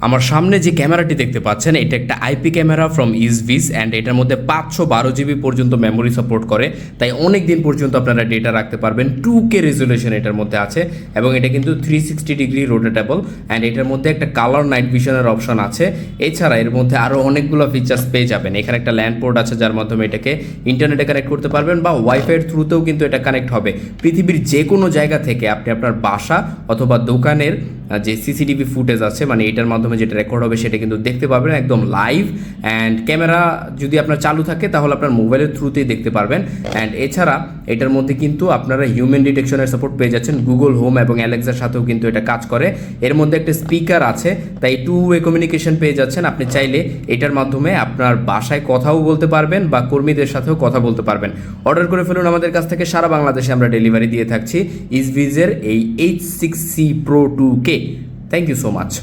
আমার সামনে যে ক্যামেরাটি দেখতে পাচ্ছেন এটা একটা আইপি ক্যামেরা ফ্রম ইজভিস অ্যান্ড এটার মধ্যে 512 জিবি পর্যন্ত মেমোরি সাপোর্ট করে, তাই অনেক দিন পর্যন্ত আপনারা ডেটা রাখতে পারবেন। 2K রেজুলেশন এটার মধ্যে আছে এবং এটা কিন্তু 360 ডিগ্রি রোটেটেবল অ্যান্ড এটার মধ্যে একটা কালার নাইট ভিশনের অপশন আছে। এছাড়া এর মধ্যে আরও অনেকগুলো ফিচার্স পেয়ে যাবেন। এখানে একটা ল্যান্ড পোর্ট আছে যার মাধ্যমে এটাকে ইন্টারনেটে কানেক্ট করতে পারবেন বা ওয়াইফাইয়ের থ্রুতেও কিন্তু এটা কানেক্ট হবে। পৃথিবীর যে কোনো জায়গা থেকে আপনি আপনার বাসা অথবা দোকানের যে সিসিটিভি ফুটেজ আছে, মানে এটার মাধ্যমে যেটা রেকর্ড হবে সেটা কিন্তু দেখতে পাবেন একদম লাইভ। অ্যান্ড ক্যামেরা যদি আপনার চালু থাকে তাহলে আপনার মোবাইলের থ্রুতেই দেখতে পারবেন। অ্যান্ড এছাড়া এটার মধ্যে কিন্তু আপনারা হিউম্যান ডিটেকশনের সাপোর্ট পেয়ে যাচ্ছেন। গুগল হোম এবং অ্যালেক্সার সাথেও কিন্তু এটা কাজ করে। এর মধ্যে একটা স্পিকার আছে, তাই 2 ওয়ে কমিউনিকেশন পেয়ে যাচ্ছেন। আপনি চাইলে এটার মাধ্যমে আপনার বাসায় কথাও বলতে পারবেন বা কর্মীদের সাথেও কথা বলতে পারবেন। অর্ডার করে ফেলুন আমাদের কাছ থেকে, সারা বাংলাদেশে আমরা ডেলিভারি দিয়ে থাকছি ইজভিজের এই H6C Pro 2K। Thank you so much.